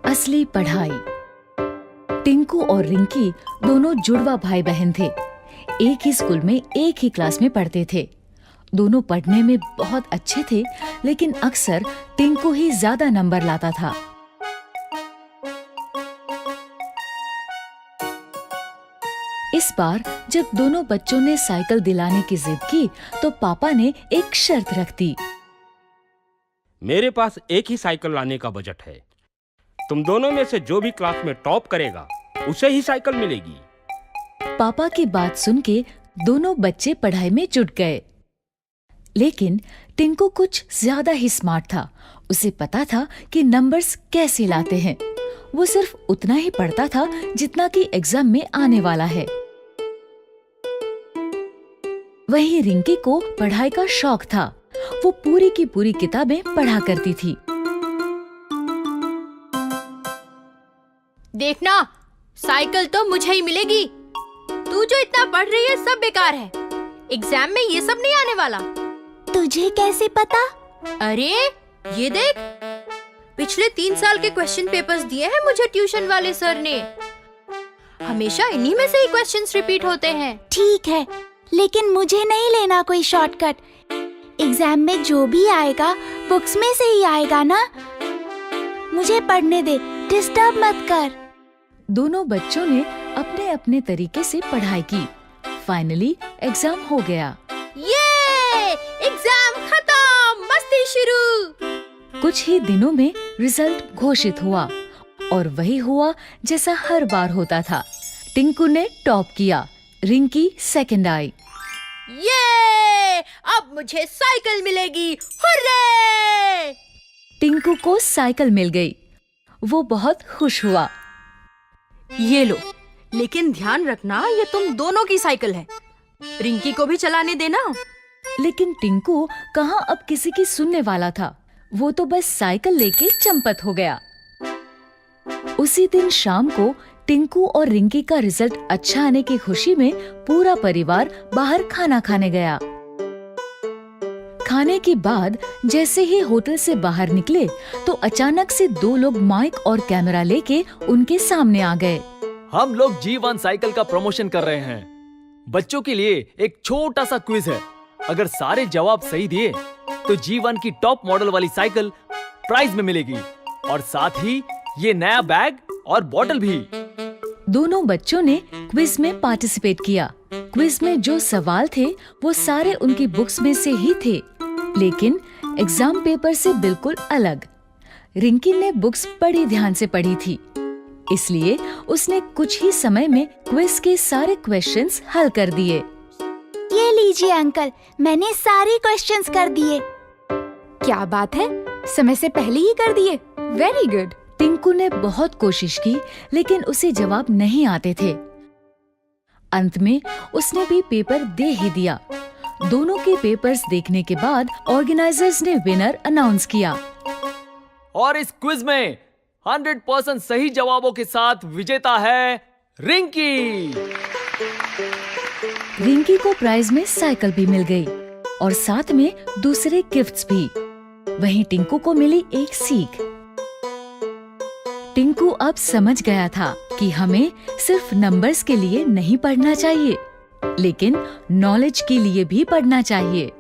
असली पढ़ाई। टिंकू और रिंकी दोनों जुड़वा भाई बहन थे। एक ही स्कूल में एक ही क्लास में पढ़ते थे। दोनों पढ़ने में बहुत अच्छे थे, लेकिन अक्सर टिंकू ही ज्यादा नंबर लाता था। इस बार जब दोनों बच्चों ने साइकिल दिलाने की जिद की, तो पापा ने एक शर्त रख दी। मेरे पास एक ही साइकिल लाने का बजट है। तुम दोनों में से जो भी क्लास में टॉप करेगा उसे ही साइकिल मिलेगी। पापा की बात सुन के दोनों बच्चे पढ़ाई में जुट गए। लेकिन टिंकू कुछ ज्यादा ही स्मार्ट था। उसे पता था कि नंबर्स कैसे लाते हैं। वो सिर्फ उतना ही पढ़ता था जितना कि एग्जाम में आने वाला है। वहीं रिंकी को पढ़ाई का शौक था। वो पूरी की पूरी किताबें पढ़ा करती थी। देखना, साइकिल तो मुझे ही मिलेगी। तू जो इतना पढ़ रही है सब बेकार है। एग्जाम में ये सब नहीं आने वाला। तुझे कैसे पता? अरे ये देख, पिछले 3 साल के क्वेश्चन पेपर्स दिए हैं मुझे ट्यूशन वाले सर ने। हमेशा इन्हीं में से ही क्वेश्चंस रिपीट होते हैं। ठीक है, लेकिन मुझे नहीं लेना कोई शॉर्टकट। एग्जाम में जो भी आएगा बुक्स में से ही आएगा ना। मुझे पढ़ने दे, डिस्टर्ब मत कर। दोनों बच्चों ने अपने अपने तरीके से पढ़ाई की। फाइनली एग्जाम हो गया। ये एग्जाम खत्म, मस्ती शुरू। कुछ ही दिनों में रिजल्ट घोषित हुआ और वही हुआ जैसा हर बार होता था। टिंकू ने टॉप किया, रिंकी सेकंड आई। ये अब मुझे साइकिल मिलेगी, हुर्रे! टिंकू को साइकिल मिल गई। वो बहुत खुश हुआ। ये लो, लेकिन ध्यान रखना ये तुम दोनों की साइकिल है। रिंकी को भी चलाने देना। लेकिन टिंकू कहाँ अब किसी की सुनने वाला था। वो तो बस साइकिल लेके चंपत हो गया। उसी दिन शाम को टिंकू और रिंकी का रिजल्ट अच्छा आने की खुशी में पूरा परिवार बाहर खाना खाने गया। खाने के बाद जैसे ही होटल से बाहर निकले तो अचानक से 2 लोग माइक और कैमरा लेके उनके सामने आ गए। हम लोग G1 साइकिल का प्रमोशन कर रहे हैं। बच्चों के लिए एक छोटा सा क्विज है। अगर सारे जवाब सही दिए तो G1 की टॉप मॉडल वाली साइकिल प्राइज में मिलेगी और साथ ही ये नया बैग और बॉटल भी। दोनों बच्चों ने क्विज में पार्टिसिपेट किया। क्विज में जो सवाल थे वो सारे उनकी बुक्स में से ही थे, लेकिन एग्जाम पेपर से बिल्कुल अलग। रिंकी ने बुक्स बड़ी ध्यान से पढ़ी थी, इसलिए उसने कुछ ही समय में क्विज के सारे क्वेश्चंस हल कर दिए। ये लीजिए अंकल, मैंने सारे क्वेश्चंस कर दिए। क्या बात है, समय से पहले ही कर दिए। Very good. टिंकू ने बहुत कोशिश की, लेकिन उसे जवाब नहीं आते थे। अंत में उसने भी पेपर दे ही दिया। दोनों के पेपर्स देखने के बाद ऑर्गेनाइजर्स ने विनर अनाउंस किया। और इस क्विज में 100% सही जवाबों के साथ विजेता है रिंकी। रिंकी को प्राइज में साइकिल भी मिल गई और साथ में दूसरे गिफ्ट्स भी। वहीं टिंकू को मिली एक सीख। टिंकू अब समझ गया था कि हमें सिर्फ नंबर्स के लिए नहीं पढ़ना चाहिए, लेकिन नॉलेज के लिए भी पढ़ना चाहिए।